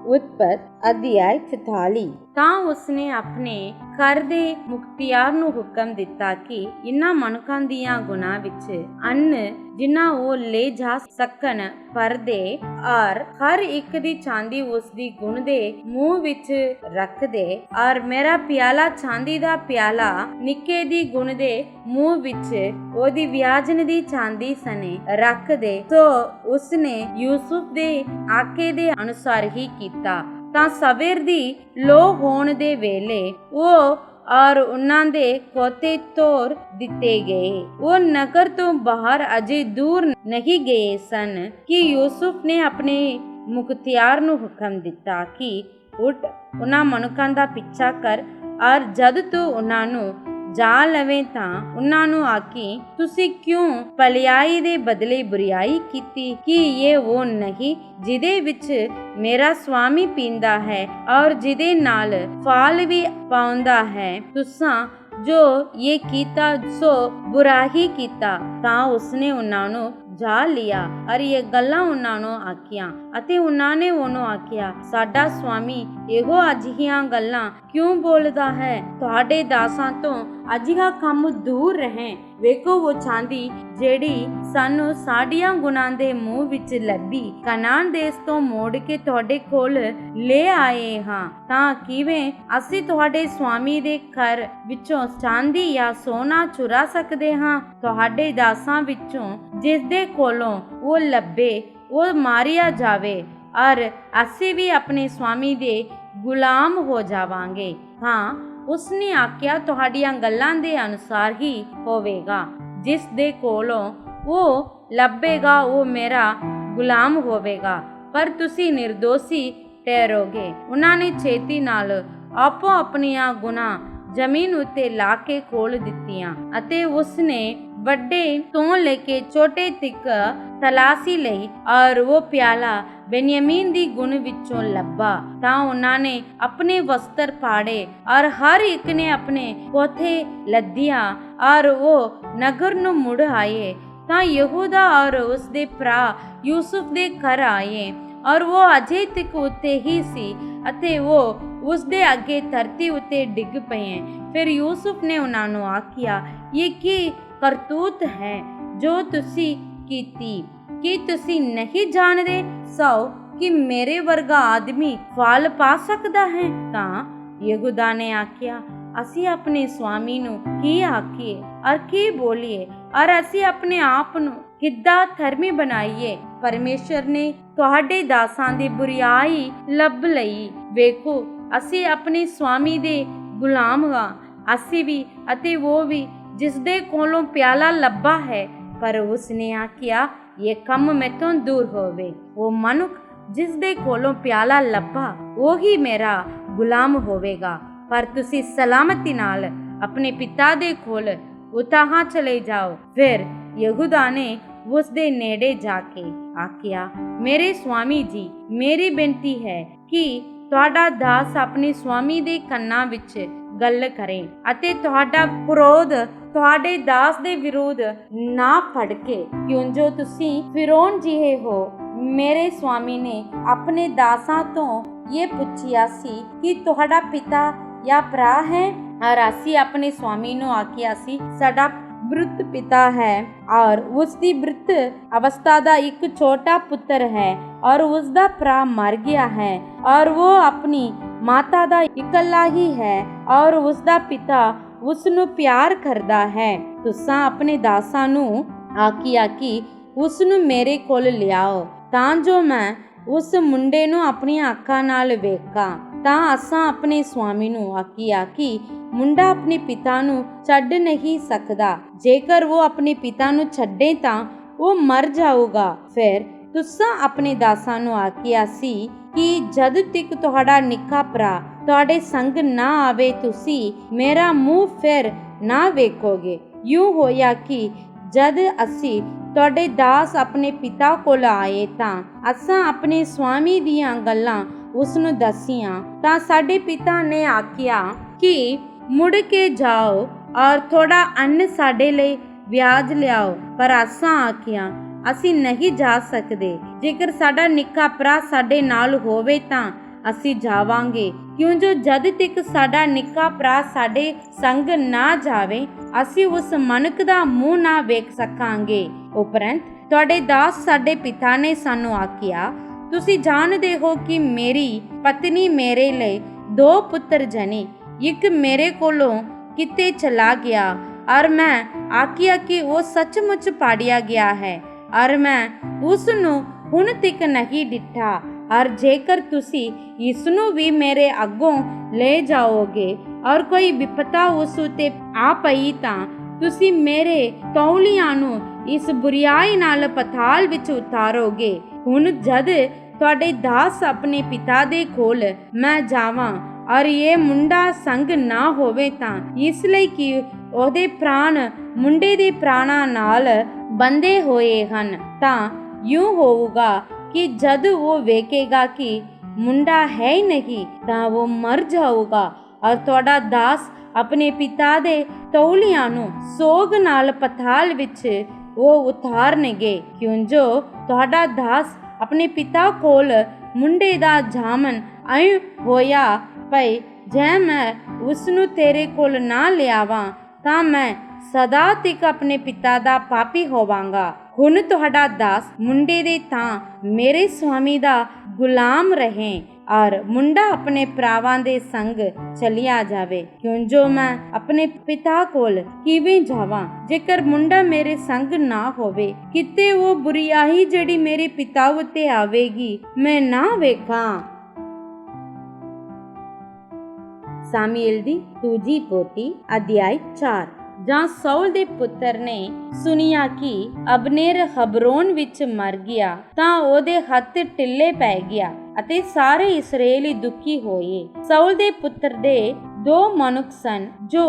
उत्पत्ति अध्याय 44। ਤਾਂ ਉਸਨੇ ਆਪਣੇ ਘਰ ਦੇ ਮੁਖਤਿਆਰ ਨੂੰ ਹੁਕਮ ਦਿੱਤਾ ਕਿ ਇਨ੍ਹਾਂ ਮਨੁੱਖਾਂ ਦੀਆਂ ਗੁਨਾਹ ਵਿੱਚ ਅੰਨ ਜਿਨ੍ਹਾਂ ਉਹ ਲੈ ਜਾ ਸਕਣ ਪਰਦੇ ਔਰ ਹਰ ਇੱਕ ਦੀ ਚਾਂਦੀ ਉਸ ਦੀ ਗੁਣ ਦੇ ਮੂੰਹ ਵਿੱਚ ਰੱਖ ਦੇ ਔਰ ਮੇਰਾ ਪਿਆਲਾ ਚਾਂਦੀ ਦਾ ਪਿਆਲਾ ਨਿੱਕੇ ਦੀ ਗੁਣ ਦੇ ਮੂੰਹ ਵਿੱਚ ਉਹਦੀ ਵਿਆਜਨ ਦੀ ਚਾਂਦੀ ਸਨੇ ਰੱਖ ਦੇ। ਸੋ ਉਸਨੇ ਯੂਸੁਫ ਦੇ ਆਕੇ ਦੇ ਅਨੁਸਾਰ ਹੀ ਕੀਤਾ। ਤਾਂ ਸਵੇਰ ਦੀ ਲੋਹ ਹੋਣ ਦੇ ਵੇਲੇ ਉਹ ਔਰ ਉਹਨਾਂ ਦੇ ਖੋਤੇ ਤੋਰ ਦਿੱਤੇ ਗਏ। ਉਹ ਨਗਰ ਤੋਂ ਬਾਹਰ ਅਜੇ ਦੂਰ ਨਹੀਂ ਗਏ ਸਨ ਕਿ ਯੂਸੁਫ ਨੇ ਆਪਣੇ ਮੁਖਤਿਆਰ ਨੂੰ ਹੁਕਮ ਦਿੱਤਾ ਕਿ ਉੱਠ ਉਹਨਾਂ ਮਨੁੱਖਾਂ ਦਾ ਪਿੱਛਾ ਕਰ ਔਰ ਜਦ ਤੂੰ ਉਹਨਾਂ ਨੂੰ ਜਾ ਲਵੇਂ ਤਾਂ ਉਹਨਾਂ ਨੂੰ ਆਖੀ ਤੁਸੀਂ ਕਿਉਂ ਭਲਾਈ ਦੇ ਬਦਲੇ ਬੁਰਾਈ ਕੀਤੀ ਕਿ ਇਹ ਉਹ ਨਹੀਂ ਜਿਹਦੇ ਵਿੱਚ ਮੇਰਾ ਸਵਾਮੀ ਪੀਂਦਾ ਹੈ ਔਰ ਜਿਹਦੇ ਨਾਲ ਫਲ ਵੀ ਪਾਉਂਦਾ ਹੈ। ਤੁਸਾਂ ਜੋ ਇਹ ਕੀਤਾ ਸੋ ਬੁਰਾ ਹੀ ਕੀਤਾ। ਤਾਂ ਉਸਨੇ ਉਹਨਾਂ ਨੂੰ ਜਾ ਲਿਆ ਔਰ ਇਹ ਗੱਲਾਂ ਉਹਨਾਂ ਨੂੰ ਆਖੀਆਂ ਅਤੇ ਉਹਨਾਂ ਨੇ ਉਹਨੂੰ ਆਖਿਆ ਸਾਡਾ ਸਵਾਮੀ ਇਹੋ ਅਜਿਹੀਆਂ ਗੱਲਾਂ ਕਿਉਂ ਬੋਲਦਾ ਹੈ? ਤੁਹਾਡੇ ਦਾਸਾਂ ਤੋਂ ਅਜਿਹਾ ਕੰਮ ਦੂਰ ਰਹੇ। ਵੇਖੋ ਉਹ ਚਾਂਦੀ ਜਿਹੜੀ ਸਾਨੂੰ ਸਾਡੀਆਂ ਗੁਨਾਹ ਦੇ ਮੂੰਹ ਵਿੱਚ ਲੱਭੀ ਕਨਾਨ ਦੇਸ ਤੋਂ ਮੋੜ ਕੇ ਤੁਹਾਡੇ ਕੋਲ ਲੈ ਆਏ ਹਾਂ। ਤਾਂ ਕਿਵੇਂ ਅਸੀਂ ਤੁਹਾਡੇ ਸਵਾਮੀ ਦੇ ਘਰ ਵਿੱਚੋਂ ਚਾਂਦੀ ਜਾਂ ਸੋਨਾ ਚੁਰਾ ਸਕਦੇ ਹਾਂ? ਤੁਹਾਡੇ ਦਾਸਾਂ ਵਿੱਚੋਂ ਜਿਸ ਦੇ ਕੋਲੋਂ ਉਹ ਲੱਭੇ ਉਹ ਮਾਰਿਆ ਜਾਵੇ ਔਰ ਅਸੀਂ ਵੀ ਆਪਣੇ ਸਵਾਮੀ ਦੇ ਗੁਲਾਮ ਹੋ ਜਾਵਾਂਗੇ। ਹਾਂ ਉਸਨੇ ਆਖਿਆ ਤੁਹਾਡੀਆਂ ਗੱਲਾਂ ਦੇ ਅਨੁਸਾਰ ਹੀ ਹੋਵੇਗਾ। ਜਿਸ ਦੇ ਕੋਲੋਂ ਉਹ ਲੱਭੇਗਾ ਉਹ ਮੇਰਾ ਗੁਲਾਮ ਹੋਵੇਗਾ ਪਰ ਤੁਸੀਂ ਨਿਰਦੋਸ਼ੀ ਠਹਿਰੋਗੇ। ਉਹਨਾਂ ਨੇ ਛੇਤੀ ਨਾਲ ਆਪੋ ਆਪਣੀਆਂ ਗੁਨਾਹ ਜ਼ਮੀਨ ਉੱਤੇ ਲਾ ਕੇ ਖੋਲ ਦਿੱਤੀਆਂ ਅਤੇ ਉਸਨੇ ਵੱਡੇ ਤੋਂ ਲੈ ਕੇ ਛੋਟੇ ਤੱਕ ਤਲਾਸ਼ੀ ਲਈ ਔਰ ਉਹ ਪਿਆਲਾ ਬੈਨਯਾਮੀਨ ਦੀ ਗੁਣ ਵਿੱਚੋਂ ਲੱਭਾ। ਤਾਂ ਉਹਨਾਂ ਨੇ ਆਪਣੇ ਵਸਤਰ ਪਾੜੇ ਔਰ ਹਰ ਇੱਕ ਨੇ ਆਪਣੇ ਪੋਥੇ ਲੱਦਿਆ ਔਰ ਉਹ ਨਗਰ ਨੂੰ ਮੁੜ ਆਏ। ਤਾਂ ਯਹੂਦਾ ਔਰ ਉਸਦੇ ਭਰਾ ਯੂਸੁਫ ਦੇ ਘਰ ਆਏ ਔਰ ਉਹ ਅਜੇ ਤੱਕ ਉੱਤੇ ਹੀ ਸੀ ਅਤੇ ਉਹ ਉਸਦੇ ਅੱਗੇ ਧਰਤੀ ਉੱਤੇ ਡਿੱਗ ਪਏ। ਫਿਰ ਯੂਸੁਫ ਨੇ ਉਹਨਾਂ ਨੂੰ ਆਖਿਆ ਇਹ ਕੀ ਕਰਤੂਤ ਹੈ ਜੋ ਤੁਸੀਂ ਕੀਤੀ? ਕੀ ਤੁਸੀਂ ਨਹੀਂ ਜਾਣਦੇ ਸੋ ਕਿ ਮੇਰੇ ਵਰਗਾ ਆਦਮੀ ਫਲ ਪਾ ਸਕਦਾ ਹੈ? ਤਾਂ ਯਹੂਦਾ ਨੇ ਆਖਿਆ ਅਸੀਂ ਆਪਣੇ ਸਵਾਮੀ ਨੂੰ ਕੀ ਆਖੀਏ ਔਰ ਕੀ ਬੋਲੀਏ ਔਰ ਅਸੀਂ ਆਪਣੇ ਆਪ ਨੂੰ ਕਿੱਦਾਂ ਧਰਮੀ ਬਣਾਈਏ? ਪਰਮੇਸ਼ਰ ਨੇ ਤੁਹਾਡੇ ਦਾਸਾਂ ਦੀ ਬੁਰਾਈ ਲੱਭ ਲਈ। ਵੇਖੋ ਅਸੀਂ ਆਪਣੇ ਸਵਾਮੀ ਦੇ ਗੁਲਾਮ ਹਾਂ ਅਸੀਂ ਵੀ ਅਤੇ ਉਹ ਵੀ ਜਿਸ ਦੇ ਕੋਲੋਂ ਪਿਆਲਾ ਲੱਭਾ ਹੈ। ਪਰ ਉਸਨੇ ਆਖਿਆ ਇਹ ਕੰਮ ਮੈਥੋਂ ਦੂਰ ਹੋਵੇ। ਉਹ ਮਨੁੱਖ ਜਿਸ ਦੇ ਕੋਲੋਂ ਪਿਆਲਾ ਲੱਭਾ ਉਹੀ ਮੇਰਾ ਗੁਲਾਮ ਹੋਵੇਗਾ। ਪਰ ਤੁਸੀਂ ਸਲਾਮਤੀ ਨਾਲ ਆਪਣੇ ਪਿਤਾ ਦੇ ਕੋਲ ਉਤਾਹਾਂ ਚਲੇ ਜਾਓ। ਫਿਰ ਯਹੂਦਾ ਨੇ ਉਸ ਦੇ ਨੇੜੇ ਜਾ ਕੇ ਆਖਿਆ ਮੇਰੇ ਸਵਾਮੀ ਜੀ ਮੇਰੀ ਬੇਨਤੀ ਹੈ ਕਿ ਤੁਹਾਡਾ ਦਾਸ ਆਪਣੇ ਸਵਾਮੀ ਦੇ ਕੰਨਾਂ ਵਿੱਚ ਗੱਲ ਕਰੇ ਅਤੇ ਤੁਹਾਡਾ ਵਿਰੋਧ ਤੁਹਾਡੇ ਦਾਸ ਦੇ ਵਿਰੋਧ ਨਾ ਭੜਕੇ ਕਿਉਂ ਜੋ ਤੁਸੀਂ ਫਿਰੌਨ ਜਿਹੇ ਹੋ। ਮੇਰੇ ਸਵਾਮੀ ਨੇ ਆਪਣੇ ਦਾਸਾਂ ਤੋਂ ਇਹ ਪੁੱਛਿਆ ਸੀ ਕਿ ਤੁਹਾਡਾ ਪਿਤਾ ਜਾਂ ਭਰਾ ਹੈ ਔਰ ਅਸੀਂ ਆਪਣੇ ਸਵਾਮੀ ਨੂੰ ਆਖਿਆ ਸੀ ਸਾਡਾ ਬ੍ਰਿਤ ਪਿਤਾ ਹੈ ਔਰ ਉਸ ਦੀ ਬ੍ਰਿਤ ਅਵਸਥਾ ਦਾ ਇੱਕ ਛੋਟਾ ਪੁੱਤਰ ਹੈ ਔਰ ਉਸ ਦਾ ਭਰਾ ਮਰ ਗਿਆ ਹੈ ਔਰ ਉਹ ਆਪਣੀ ਮਾਤਾ ਦਾ ਇਕੱਲਾ ਹੀ ਹੈ ਔਰ ਉਸ ਦਾ ਪਿਤਾ ਉਸ ਨੂੰ ਪਿਆਰ ਕਰਦਾ ਹੈ। ਤੁਸੀਂ ਆਪਣੇ ਦਾਸਾਂ ਨੂੰ ਆਖਿਆ ਕਿ ਉਸ ਨੂੰ ਮੇਰੇ ਕੋਲ ਲਿਆਓ ਤਾਂ ਜੋ ਮੈਂ ਉਸ ਮੁੰਡੇ ਨੂੰ ਆਪਣੀਆਂ ਅੱਖਾਂ ਨਾਲ ਵੇਖਾਂ। ਤਾਂ ਅਸਾਂ ਆਪਣੇ ਸਵਾਮੀ ਨੂੰ ਆਖਿਆ ਕਿ ਮੁੰਡਾ ਆਪਣੇ ਪਿਤਾ ਨੂੰ ਛੱਡ ਨਹੀਂ ਸਕਦਾ। ਜੇਕਰ ਉਹ ਆਪਣੇ ਪਿਤਾ ਨੂੰ ਛੱਡੇ ਤਾਂ ਉਹ ਮਰ ਜਾਊਗਾ। ਫਿਰ ਤੁਸੀਂ ਆਪਣੇ ਦਾਸਾਂ ਨੂੰ ਆਖਿਆ ਸੀ ਕਿ ਜਦ ਤੱਕ ਤੁਹਾਡਾ ਨਿੱਕਾ ਭਰਾ ਤੁਹਾਡੇ ਸੰਗ ਨਾ ਆਵੇ ਤੁਸੀਂ ਮੇਰਾ ਮੂੰਹ ਫਿਰ ਨਾ ਵੇਖੋਗੇ। ਯੂ ਹੋਇਆ ਕਿ ਜਦ ਅਸੀਂ ਤੁਹਾਡੇ ਦਾਸ ਆਪਣੇ ਪਿਤਾ ਕੋਲ ਆਏ ਤਾਂ ਅਸਾਂ ਆਪਣੇ ਸਵਾਮੀ ਦੀਆਂ ਗੱਲਾਂ ਉਸ ਨੂੰ ਦੱਸੀਆਂ। ਤਾਂ ਸਾਡੇ ਪਿਤਾ ਨੇ ਆਖਿਆ ਕਿ ਮੁੜ ਕੇ ਜਾਓ ਔਰ ਥੋੜਾ ਅੰਨ ਸਾਡੇ ਲਈ ਵਿਆਜ ਲਿਆਓ। ਪਰ ਅਸਾਂ ਆਖਿਆ ਅਸੀਂ ਨਹੀਂ ਜਾ ਸਕਦੇ। ਜੇਕਰ ਸਾਡਾ ਨਿੱਕਾ ਭਰਾ ਸਾਡੇ ਨਾਲ ਹੋਵੇ ਤਾਂ ਅਸੀਂ ਜਾਵਾਂਗੇ, ਕਿਉਂ ਜੋ ਜਦ ਤੱਕ ਸਾਡਾ ਨਿੱਕਾ ਭਰਾ ਸਾਡੇ ਸੰਗ ਨਾ ਜਾਵੇ ਅਸੀਂ ਉਸ ਮਨੁੱਖ ਦਾ ਮੂੰਹ ਨਾ ਵੇਖ ਸਕਾਂਗੇ। ਉਪਰੰਤ ਤੁਹਾਡੇ ਦਾਸ ਸਾਡੇ ਪਿਤਾ ਨੇ ਸਾਨੂੰ ਆਖਿਆ, ਤੁਸੀਂ ਜਾਣਦੇ ਹੋ ਕਿ ਮੇਰੀ ਪਤਨੀ ਮੇਰੇ ਲਈ 2 ਪੁੱਤਰ ਜਨੇ, ਇੱਕ ਮੇਰੇ ਕੋਲੋਂ ਕਿਤੇ ਚਲਾ ਗਿਆ ਔਰ ਮੈਂ ਆਖਿਆ ਕਿ ਉਹ ਸੱਚਮੁੱਚ ਪਾੜਿਆ ਗਿਆ ਹੈ ਔਰ ਮੈਂ ਉਸ ਨੂੰ ਹੁਣ ਤੱਕ ਨਹੀਂ ਡਿੱਠਾ। ਔਰ ਜੇਕਰ ਤੁਸੀਂ ਇਸ ਨੂੰ ਵੀ ਮੇਰੇ ਅੱਗੋਂ ਲੈ ਜਾਓਗੇ ਔਰ ਕੋਈ ਵਿਪਤਾ ਉਸ ਉਤੇ ਆ ਪਈ ਤਾਂ ਤੁਸੀਂ ਮੇਰੇ ਤੌਲੀਆਂ ਨੂੰ ਇਸ ਬੁਰੀਆਈ ਨਾਲ ਪਤਾਲ ਵਿੱਚ ਉਤਾਰੋਗੇ। ਹੁਣ ਜਦ ਤੁਹਾਡੇ ਦਾਸ ਆਪਣੇ ਪਿਤਾ ਦੇ ਕੋਲ ਮੈਂ ਜਾਵਾਂ ਔਰ ਇਹ ਮੁੰਡਾ ਸੰਗ ਨਾ ਹੋਵੇ ਤਾਂ ਇਸ ਲਈ ਕਿ ਉਹਦੇ ਪ੍ਰਾਣ ਮੁੰਡੇ ਦੇ ਪ੍ਰਾਣਾਂ ਨਾਲ ਬੰਦੇ ਹੋਏ ਹਨ, ਤਾਂ ਯੂੰ ਹੋਊਗਾ ਕਿ ਜਦ ਉਹ ਵੇਖੇਗਾ ਕਿ ਮੁੰਡਾ ਹੈ ਹੀ ਨਹੀਂ ਤਾਂ ਉਹ ਮਰ ਜਾਊਗਾ ਔਰ ਤੁਹਾਡਾ ਦਾਸ ਆਪਣੇ ਪਿਤਾ ਦੇ ਤੌਲੀਆਂ ਨੂੰ ਸੋਗ ਨਾਲ ਪਤਾਲ ਵਿੱਚ ਉਹ ਉਤਾਰਨਗੇ, ਕਿਉਂ ਜੋ ਤੁਹਾਡਾ ਦਾਸ ਆਪਣੇ ਪਿਤਾ ਕੋਲ ਮੁੰਡੇ ਦਾ ਜਾਮਨ ਆਇ ਹੋਇਆ ਪਈ। ਜੇ ਮੈਂ ਉਸ ਨੂੰ ਤੇਰੇ ਕੋਲ ਨਾ ਲਿਆਵਾਂ ਤਾਂ ਮੈਂ ਸਦਾ ਤੱਕ ਆਪਣੇ ਪਿਤਾ ਦਾ ਪਾਪੀ ਹੋਵਾਂਗਾ। ਹੁਣ ਤੁਹਾਡਾ ਦਾਸ ਮੁੰਡੇ ਦੇ ਤਾਂ ਮੇਰੇ ਸਵਾਮੀ ਦਾ ਗੁਲਾਮ ਰਹੇ ਔਰ ਮੁੰਡਾ ਆਪਣੇ ਭਰਾਵਾਂ ਦੇ ਸੰਗ ਚਲਿਆ ਜਾਵੇ, ਕਿਉਂ ਜੋ ਮੈਂ ਆਪਣੇ ਪਿਤਾ ਕੋਲ ਕਿਵੇਂ ਜਾਵਾਂ ਜੇਕਰ ਮੁੰਡਾ ਮੇਰੇ ਸੰਗ ਨਾ ਹੋਵੇ, ਕਿਤੇ ਉਹ ਬੁਰੀਆਈ ਜਿਹੜੀ ਮੇਰੇ ਪਿਤਾ ਉੱਤੇ ਆਵੇਗੀ ਮੈਂ ਨਾ ਵੇਖਾਂ। ਸਾਮੂਏਲ ਦੀ ਦੂਜੀ ਪੋਥੀ ਅਧਿਆਇ 4। ਜਾਂ ਸਾਊਲ ਦੇ ਪੁੱਤਰ ਨੇ ਸੁਣਿਆ ਕਿ ਅਬਨੇਰ ਹਬਰੋਨ ਵਿੱਚ ਮਰ ਗਿਆ ਤਾਂ ਉਹਦੇ ਹੱਥ ਢਿੱਲੇ ਪੈ ਗਿਆ ਅਤੇ ਸਾਰੇ ਇਸਰਾਏਲੀ ਦੁਖੀ ਹੋਏ। ਸਾਊਲ ਦੇ ਪੁੱਤਰ ਦੇ 2 ਮਨੁੱਖ ਸਨ ਜੋ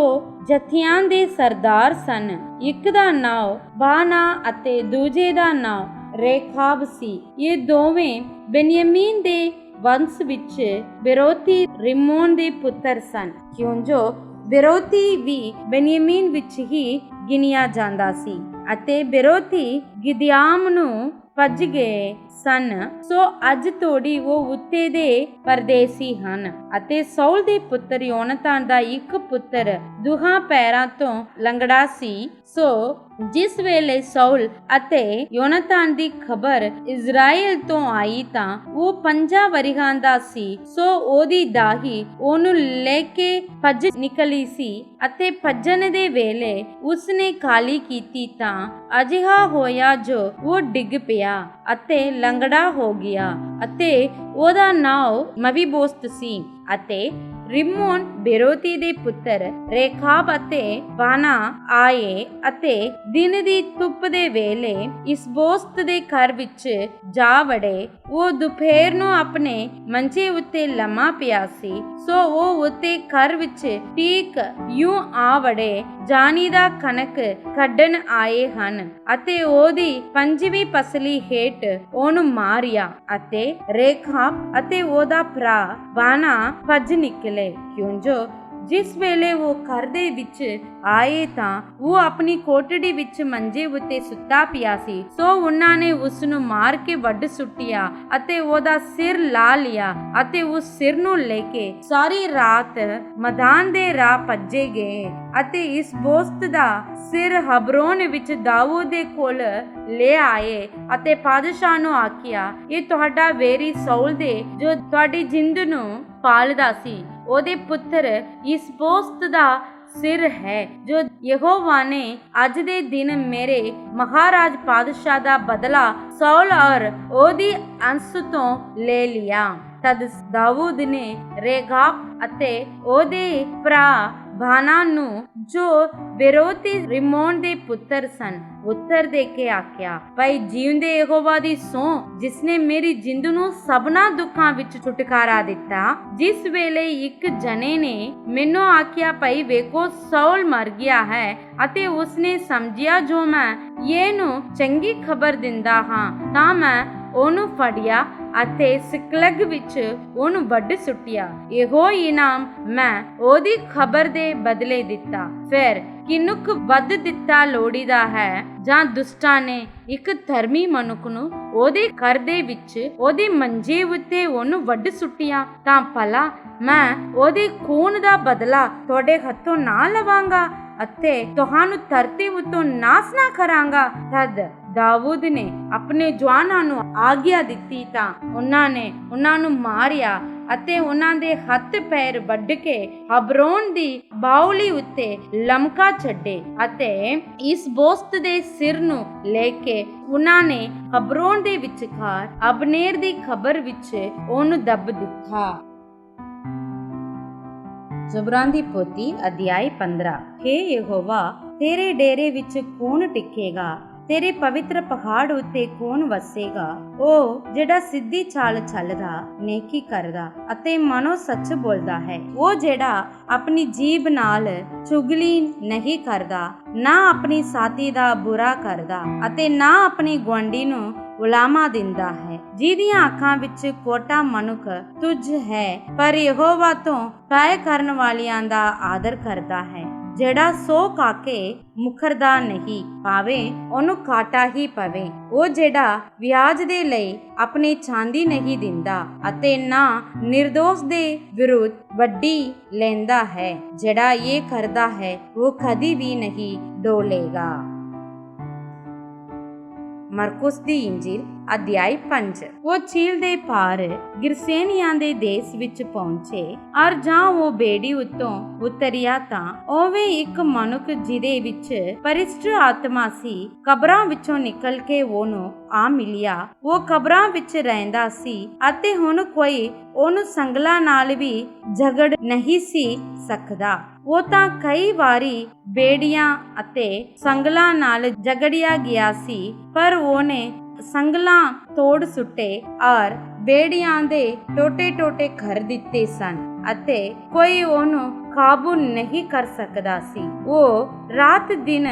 ਜਥਿਆਂ ਦੇ ਸਰਦਾਰ ਸਨ, ਇੱਕ ਦਾ ਨਾਮ ਬਾਨਾ ਅਤੇ ਦੂਜੇ ਦਾ ਨਾਮ ਰੇਖਾਬ ਸੀ। ਇਹ ਦੋਵੇਂ ਬੈਨਯਮੀਨ ਦੇ ਵੰਸ਼ ਵਿੱਚ ਬੇਰੋਤੀ ਰਿਮੋਨ ਦੇ ਪੁੱਤਰ ਸਨ, ਕਿਉਂ ਜੋ ਬੇਰੋਤੀ ਵੀ ਬੈਨਯਮੀਨ ਵਿੱਚ ਹੀ ਗਿਣਿਆ ਜਾਂਦਾ ਸੀ ਅਤੇ ਬੇਰੋਤੀ ਗਿਦਿਆਮ ਨੂੰ ਭੱਜ ਗਏ ਸਨ, ਸੋ ਅੱਜ ਤੋੜੀ ਉਹ ਉੱਤੇ ਦੇ ਪਰਦੇਸੀ ਹਨ। ਅਤੇ ਸਾਊਲ ਦੇ ਪੁੱਤਰ ਯੋਨਤਾਨ ਦਾ ਇੱਕ ਪੁੱਤਰ ਦੁਹਾਂ ਪੈਰਾਂ ਤੋਂ ਲੰਗੜਾ ਸੀ। ਸੋ ਜਿਸ ਵੇਲੇ ਸਾਊਲ ਅਤੇ ਯੋਨਤਾਨ ਦੀ ਖਬਰ ਇਜ਼ਰਾਈਲ ਤੋਂ ਆਈ ਤਾਂ ਉਹ 5 ਵਰ੍ਹਿਆਂ ਦਾ ਸੀ। ਸੋ ਉਹਦੀ ਦਾਹੀ ਉਹਨੂੰ ਲੈ ਕੇ ਭੱਜ ਨਿਕਲੀ ਸੀ ਅਤੇ ਭੱਜਣ ਦੇ ਵੇਲੇ ਉਸਨੇ ਕਾਲੀ ਕੀਤੀ ਤਾਂ ਅਜਿਹਾ ਹੋਇਆ ਜੋ ਉਹ ਡਿੱਗ ਪਿਆ ਅਤੇ ਲੰਗੜਾ ਹੋ ਗਿਆ ਅਤੇ ਉਹਦਾ ਨਾਮ ਮਵੀਬੋਸਤ ਸੀ। ਅਤੇ ਰਿਮੋਨ ਬੇਰੋਤੀ ਦੇ ਪੁੱਤਰ ਰੇਖਾਬ ਅਤੇ ਬਾਨਾ ਆਏ ਅਤੇ ਦਿਨ ਦੀ ਧੁੱਪ ਦੇ ਵੇਲੇ ਇਸਬੋਸਤ ਦੇ ਘਰ ਵਿੱਚ ਜਾ ਵੜੇ। ਉਹ ਦੁਪਹਿਰ ਨੂੰ ਆਪਣੇ ਮੰਜੇ ਉੱਤੇ ਲੰਮਾ ਪਿਆ ਸੀ, ਸੋ ਉਹ ਉੱਤੇ ਘਰ ਵਿੱਚ ਠੀਕ ਯੂੰ ਆ ਵੜੇ ਜਾਨੀ ਦਾ ਕਣਕ ਕੱਢਣ ਆਏ ਹਨ ਅਤੇ ਉਹਦੀ 5ਵੀਂ ਪਸਲੀ ਹੇਠ ਉਹਨੂੰ ਮਾਰਿਆ ਅਤੇ ਰੇਖਾਬ ਅਤੇ ਉਹਦਾ ਭਰਾ ਬਾਨਾ ਭੱਜ ਨਿਕਲੇ, ਕਿਉਂ ਜੋ ਜਿਸ ਵੇਲੇ ਉਹ ਘਰ ਦੇ ਵਿੱਚ ਆਏ ਤਾਂ ਉਹ ਆਪਣੀ ਕੋਠੜੀ ਵਿੱਚ ਮੰਜੇ ਉੱਤੇ ਸੁੱਤਾ ਪਿਆ ਸੀ। ਸੋ ਉਹਨਾਂ ਨੇ ਉਸ ਨੂੰ ਮਾਰ ਕੇ ਵੱਢ ਸੁੱਟਿਆ ਅਤੇ ਉਹਦਾ ਸਿਰ ਲਾ ਲਿਆ ਅਤੇ ਉਸ ਸਿਰ ਨੂੰ ਲੈ ਕੇ ਸਾਰੀ ਰਾਤ ਮੈਦਾਨ ਦੇ ਰਾਹ ਭੱਜੇ ਗਏ ਅਤੇ ਇਸ ਬੋਸਤ ਦਾ ਸਿਰ ਹਬਰੋਨ ਵਿੱਚ ਦਾਊਦ ਦੇ ਕੋਲ ਲੈ ਆਏ ਅਤੇ ਪਾਦਸ਼ਾਹ ਨੂੰ ਆਖਿਆ, ਇਹ ਤੁਹਾਡਾ ਵੇਰੀ ਸਾਊਲ ਦੇ ਜੋ ਤੁਹਾਡੀ ਜਿੰਦ ਨੂੰ ਪਾਲਦਾ ਸੀ, ਉਹਦੇ ਪੁੱਤਰ ਇਸ ਬੋਸਤ ਦਾ ਸਿਰ ਹੈ ਜੋ ਯਹੋਵਾ ਨੇ ਅੱਜ ਦੇ ਦਿਨ ਮੇਰੇ ਮਹਾਰਾਜ ਪਾਦਸ਼ਾਹ ਦਾ ਬਦਲਾ ਸਾਊਲ ਔਰ ਉਹਦੀ ਅੰਸ਼ ਤੋਂ ਲੈ ਲਿਆ। ਤਦ ਦਾਊਦ ਨੇ ਰੇਖਾਬ ਅਤੇ ਉਹਦੇ ਭਰਾ ਬਾਨਾ ਨੂੰ ਜੋ ਬੇਰੋਤੀ ਰਿਮੋਨ ਦੇ ਪੁੱਤਰ ਸਨ ਉੱਤਰ ਦੇ ਕੇ ਆਖਿਆ, ਭਾਈ ਜੀਵਦੇ ਯਹੋਵਾ ਦੀ ਸਹੁੰ ਜਿਸਨੇ ਮੇਰੀ ਜਿੰਦ ਨੂੰ ਸਭਨਾ ਦੁੱਖਾਂ ਵਿੱਚ ਛੁਟਕਾਰਾ ਦਿੱਤਾ, ਜਿਸ ਵੇਲੇ ਇੱਕ ਜਣੇ ਨੇ ਮੈਨੂੰ ਆਖਿਆ, ਭਾਈ ਵੇਖੋ ਸਾਊਲ ਮਰ ਗਿਆ ਹੈ ਅਤੇ ਉਸਨੇ ਸਮਝਿਆ ਜੋ ਮੈਂ ਇਹਨੂੰ ਚੰਗੀ ਖਬਰ ਦਿੰਦਾ ਹਾਂ ਤਾਂ ਮੈਂ ਉਹਨੂੰ ਫੜਿਆ ਅਤੇ ਸਿਕਲਗ ਵਿੱਚ ਉਹਨੂੰ ਵੱਢ ਸੁੱਟਿਆ। ਇਹੋ ਇਨਾਮ ਮੈਂ ਉਹਦੀ ਖਬਰ ਦੇ ਬਦਲੇ ਦਿੱਤਾ। ਫਿਰ ਕਿਨੂਕ ਵੱਧ ਦਿੱਤਾ ਲੋੜੀਦਾ ਹੈ, ਜਾਂ ਦੁਸ਼ਟਾਂ ਨੇ ਇੱਕ ਧਰਮੀ ਮਨੁੱਖ ਨੂੰ ਉਹਦੇ ਘਰ ਦੇ ਵਿੱਚ ਉਹਦੇ ਮੰਜੇ ਉੱਤੇ ਉਹਨੂੰ ਵੱਢ ਸੁੱਟਿਆ, ਤਾਂ ਭਲਾ ਮੈਂ ਉਹਦੇ ਖੂਨ ਦਾ ਬਦਲਾ ਤੁਹਾਡੇ ਹੱਥੋਂ ਨਾ ਲਵਾਂਗਾ ਅਤੇ ਤੁਹਾਨੂੰ ਧਰਤੀ ਉੱਤੋਂ ਨਾਸ ਨਾ ਕਰਾਂਗਾ। ਤਦ ਦਾਊਦ ਨੇ ਆਪਣੇ ਜਵਾਨਾਂ ਨੂੰ ਆਗਿਆ ਦਿੱਤੀ ਤਾਂ ਉਹਨਾਂ ਨੇ ਉਹਨਾਂ ਨੂੰ ਮਾਰਿਆ ਅਤੇ ਉਹਨਾਂ ਦੇ ਹੱਥ ਪੈਰ ਵੱਢ ਕੇ ਹਬਰੋਨ ਦੀ ਬਾਉਲੀ ਉੱਤੇ ਲਮਕਾ ਛੱਡੇ ਅਤੇ ਇਸ ਬੋਸਤ ਦੇ ਸਿਰ ਨੂੰ ਲੈ ਕੇ ਉਹਨਾਂ ਨੇ ਹਬਰੋਨ ਦੇ ਵਿਚਕਾਰ ਅਬਨੇਰ ਦੀ ਖਬਰ ਵਿੱਚ ਉਹਨੂੰ ਦੱਬ ਦਿੱਤਾ। ਜ਼ਬੂਰਾਂ ਦੀ ਪੋਥੀ ਅਧਿਆਇ 15। ਹੇ ਯਹੋਵਾ, ਤੇਰੇ ਡੇਰੇ ਵਿੱਚ ਕੌਣ ਟਿਕੇਗਾ? ਤੇਰੇ ਪਵਿੱਤਰ ਪਹਾੜ ਉੱਤੇ ਕੌਣ ਵਸੇਗਾ? ਉਹ ਜਿਹੜਾ ਸਿੱਧੀ ਚਾਲ ਚੱਲਦਾ, ਨੇਕੀ ਕਰਦਾ ਅਤੇ ਮਨੋਂ ਸੱਚ ਬੋਲਦਾ ਹੈ। ਉਹ ਜਿਹੜਾ ਆਪਣੀ ਜੀਭ ਨਾਲ ਚੁਗਲੀ ਨਹੀਂ ਕਰਦਾ, ਨਾ ਆਪਣੀ ਸਾਥੀ ਦਾ ਬੁਰਾ ਕਰਦਾ ਅਤੇ ਨਾ ਆਪਣੀ ਗੁਆਂਢੀ ਨੂੰ ਉਲਾਮਾ ਦਿੰਦਾ ਹੈ। ਜਿਹਦੀਆਂ ਅੱਖਾਂ ਵਿੱਚ ਕੋਟਾ ਮਨੁੱਖ ਤੁਝ ਹੈ, ਪਰ ਯਹੋਵਾ ਤੋਂ ਭੈ ਕਰਨ ਵਾਲਿਆਂ ਦਾ ਆਦਰ ਕਰਦਾ ਹੈ। ਜਿਹੜਾ ਸੋ ਕਾਕੇ ਮੁਖਰਦਾ ਨਹੀਂ, ਭਾਵੇਂ ਉਹਨੂੰ ਕਾਟਾ ਹੀ ਪਵੇ। ਉਹ ਜਿਹੜਾ ਵਿਆਜ ਦੇ ਲਈ ਆਪਣੀ ਚਾਂਦੀ ਨਹੀਂ ਦਿੰਦਾ ਅਤੇ ਨਾ ਨਿਰਦੋਸ਼ ਦੇ ਵਿਰੁੱਧ ਵੱਡੀ ਲੈਂਦਾ ਹੈ। ਜਿਹੜਾ ਇਹ ਕਰਦਾ ਹੈ ਉਹ ਕਦੀ ਵੀ ਨਹੀਂ ਡੋਲੇਗਾ। ਮਰਕੁਸ ਦੀ ਇੰਜੀਲ ਅਧਿਆਇ 5। ਉਹ ਝੀਲ ਦੇ ਪਾਰ ਗਿਰਸੇਨੀਆਂ ਦੇ ਦੇਸ਼ ਵਿੱਚ ਪਹੁੰਚੇ, ਔਰ ਜਾਂ ਉਹ ਬੇੜੀ ਉੱਤੋਂ ਉਤਰਿਆ ਤਾਂ ਉਵੇਂ ਇੱਕ ਮਨੁੱਖ ਜਿਹਦੇ ਵਿੱਚ ਪਰਿਸ਼ਟ ਆਤਮਾ ਸੀ ਕਬਰਾਂ ਵਿੱਚੋਂ ਨਿਕਲ ਕੇ ਉਹਨੂੰ ਆ ਮਿਲਿਆ। ਉਹ ਕਬਰਾਂ ਵਿੱਚ ਰਹਿੰਦਾ ਸੀ ਅਤੇ ਹੁਣ ਕੋਈ ਉਹਨੂੰ ਸੰਗਲਾਂ ਨਾਲ ਵੀ ਝਗੜ ਨਹੀਂ ਸੀ ਸਕਦਾ। ਉਹ ਤਾਂ ਕਈ ਵਾਰੀ ਬੇੜੀਆਂ ਅਤੇ ਸੰਗਲਾਂ ਨਾਲ ਝਗੜਿਆ ਗਿਆ ਸੀ, ਪਰ ਉਹਨੇ ਸੰਗਲਾਂ ਤੋੜ ਸੁੱਟੇ ਔਰ ਬੇੜੀਆਂ ਦੇ ਟੋਟੇ ਟੋਟੇ ਕਰ ਦਿੱਤੇ ਸਨ ਅਤੇ ਕੋਈ ਉਹਨੂੰ ਕਾਬੂ ਨਹੀਂ ਕਰ ਸਕਦਾ ਸੀ। ਉਹ ਰਾਤ ਦਿਨ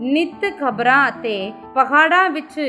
ਨਿਤ ਖਬਰਾਂ ਅਤੇ ਪਹਾੜਾਂ ਵਿੱਚ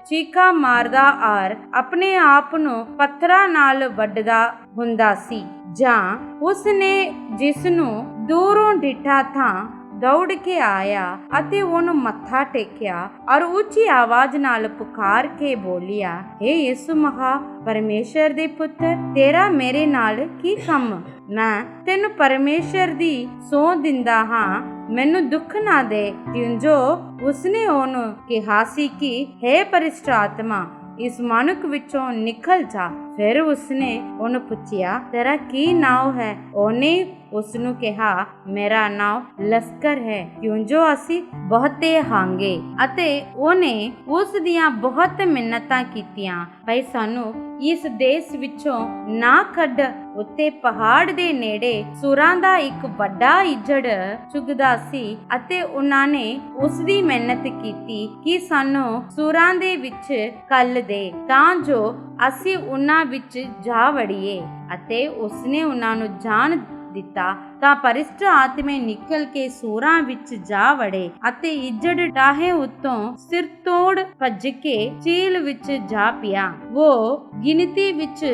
ਚੀਕਾ ਮਾਰਦਾ ਔਰ ਆਪਣੇ ਆਪ ਨੂੰ ਪੱਥਰਾਂ ਨਾਲ ਵੱਢਦਾ ਹੁੰਦਾ ਸੀ। ਜਾਂ ਉਸਨੇ ਜਿਸ ਨੂੰ ਦੂਰੋਂ ਡਿੱਠਾ ਥਾਂ ਦੌੜ ਕੇ ਆਇਆ ਅਤੇ ਉਹਨੂੰ ਮੱਥਾ ਟੇਕਿਆ ਔਰ ਉੱਚੀ ਆਵਾਜ਼ ਨਾਲ ਪੁਕਾਰ ਕੇ ਬੋਲਿਆ, ਹੇ ਯਿਸੂ ਮਹਾ ਪਰਮੇਸ਼ਰ ਦੇ ਪੁੱਤਰ, ਤੇਰਾ ਮੇਰੇ ਨਾਲ ਕੀ ਕੰਮ? ਮੈਂ ਤੈਨੂੰ ਪਰਮੇਸ਼ਰ ਦੀ ਸਹੁੰ ਦਿੰਦਾ ਹਾਂ, ਮੈਨੂੰ ਦੁੱਖ ਨਾ ਦੇ। ਤਿਉਂਜੋ ਉਸਨੇ ਉਹਨੂੰ ਕਿਹਾ ਸੀ ਕਿ ਹੇ ਪਰਿਸ਼ਟ ਆਤਮਾ, ਇਸ ਮਨੁੱਖ ਵਿੱਚੋਂ ਨਿਕਲ ਜਾ। ਫਿਰ ਉਸਨੇ ਉਹਨੂੰ ਪੁੱਛਿਆ, ਤੇਰਾ ਕੀ ਨਾਮ ਹੈ? ਉਹਨੇ ਉਸਨੂੰ ਕਿਹਾ, ਮੇਰਾ ਨਾਮ ਲਸਕਰ ਹੈ, ਕਿਉਂਜੋ ਅਸੀਂ ਬਹੁਤੇ ਹਾਂਗੇ। ਅਤੇ ਉਹਨੇ ਉਸ ਦੀਆਂ ਬਹੁਤ ਮਿੰਨਤਾਂ ਕੀਤੀਆਂ, ਭਈ ਸਾਨੂੰ ਇਸ ਦੇਸ਼ ਵਿੱਚੋਂ ਨਾ ਕੱਢ। ਉੱਤੇ ਪਹਾੜ ਦੇ ਨੇੜੇ ਸੂਰਾਂ ਦਾ ਇੱਕ ਵੱਡਾ ਇੱਜੜ ਚੁਗਦਾ ਸੀ ਅਤੇ ਉਹਨਾਂ ਨੇ ਉਸ ਦੀ ਮਿਹਨਤ ਕੀਤੀ ਕਿ ਸਾਨੂੰ ਸੂਰਾਂ ਦੇ ਵਿੱਚ ਕੱਲ ਦੇ, ਤਾਂ ਜੋ ਅਸੀਂ ਉਹਨਾਂ ਵਿੱਚ ਜਾ ਵੜੀਏ। ਅਤੇ ਉਸਨੇ ਉਹਨਾਂ ਨੂੰ ਜਾਣ ਦਿੱਤਾ ਤਾਂ ਪਰਿਸ਼ਟ ਆਤਮੇ ਨਿਕਲ ਕੇ ਸੂਰਾਂ ਵਿੱਚ ਜਾ ਵੜੇ ਅਤੇ ਇੱਜੜ ਡਾਹੇ ਉੱਤੋਂ ਸਿਰ ਤੋੜ ਭੱਜ ਕੇ ਝੀਲ ਵਿੱਚ ਜਾ ਪਿਆ। ਉਹ ਗਿਣਤੀ ਵਿੱਚ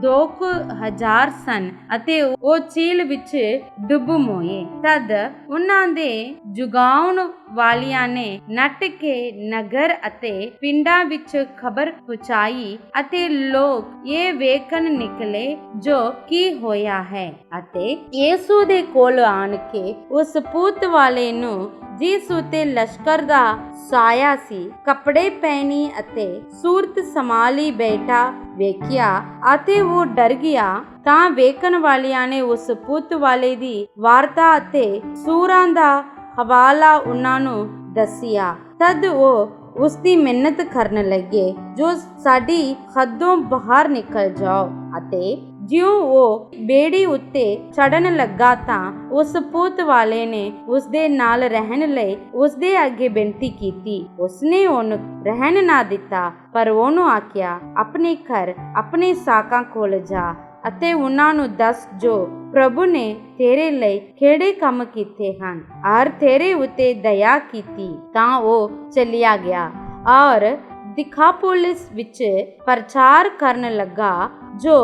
2000 ਸਨ ਅਤੇ ਉਹ ਝੀਲ ਵਿੱਚ ਡੁੱਬ ਮੋਏ। ਤਦ ਉਹਨਾਂ ਦੇ ਜੁਗਾਉਣ ਵਾਲਿਆਂ ਨੇ ਨੱਟ ਕੇ ਨਗਰ ਅਤੇ ਪਿੰਡਾਂ ਵਿੱਚ ਖਬਰ ਪਹੁੰਚਾਈ ਅਤੇ ਲੋਕ ਇਹ ਵੇਖਣ ਨਿਕਲੇ ਜੋ ਕੀ ਹੋਇਆ ਹੈ। ਅਤੇ ਯਿਸੂ ਦੇ ਕੋਲ ਆਣ ਕੇ ਉਸ ਪੁੱਤ ਵਾਲੇ ਨੂੰ ਜਿਸ ਉਤੇ ਲਸ਼ਕਰ ਦਾ ਸਾਇਆ ਸੀ, ਕੱਪੜੇ ਪਹਿਨੀ ਅਤੇ ਸੂਰਤ ਸੰਭਾਲੀ ਬੈਠਾ ਵੇਖਿਆ ਅਤੇ ਉਹ ਡਰ ਗਿਆ। ਤਾਂ ਵੇਖਣ ਵਾਲਿਆਂ ਨੇ ਉਸ ਪੁੱਤ ਵਾਲੇ ਦੀ ਵਾਰਤਾ ਅਤੇ ਸੂਰਾਂ ਦਾ ਹਵਾਲਾ ਉਹਨਾਂ ਨੂੰ ਦੱਸਿਆ। ਤਦ ਉਹ ਉਸ ਦੀ ਮਿਹਨਤ ਕਰਨ ਲੱਗੇ ਜੋ ਸਾਡੀ ਹੱਦੋਂ ਬਾਹਰ ਨਿਕਲ ਜਾਓ। ਅਤੇ ਜਿਉਂ ਉਹ ਬੇੜੀ ਉੱਤੇ ਚੜਨ ਲੱਗਾ ਤਾਂ ਉਸ ਪੁੱਤ ਵਾਲੇ ਨੇ ਉਸ ਦੇ ਨਾਲ ਰਹਿਣ ਲਈ ਉਸ ਦੇ ਅੱਗੇ ਬੇਨਤੀ ਕੀਤੀ। ਉਸਨੇ ਉਹਨੂੰ ਰਹਿਣ ਨਾ ਦਿੱਤਾ, ਪਰ ਉਹਨੂੰ ਆਖਿਆ, ਆਪਣੇ ਘਰ ਆਪਣੇ ਸਾਕਾਂ ਕੋਲ ਜਾ ਅਤੇ ਉਹਨਾਂ ਨੂੰ ਦੱਸ ਜੋ ਪ੍ਰਭੂ ਨੇ ਤੇਰੇ ਲਈ ਕਿਹੜੇ ਕੰਮ ਕੀਤੇ ਹਨ ਔਰ ਤੇਰੇ ਉੱਤੇ ਦਇਆ ਕੀਤੀ। ਤਾਂ ਉਹ ਚਲਿਆ ਗਿਆ ਔਰ ਦਿਕਾਪੋਲਿਸ ਵਿੱਚ ਪ੍ਰਚਾਰ ਕਰਨ ਲੱਗਾ ਜੋ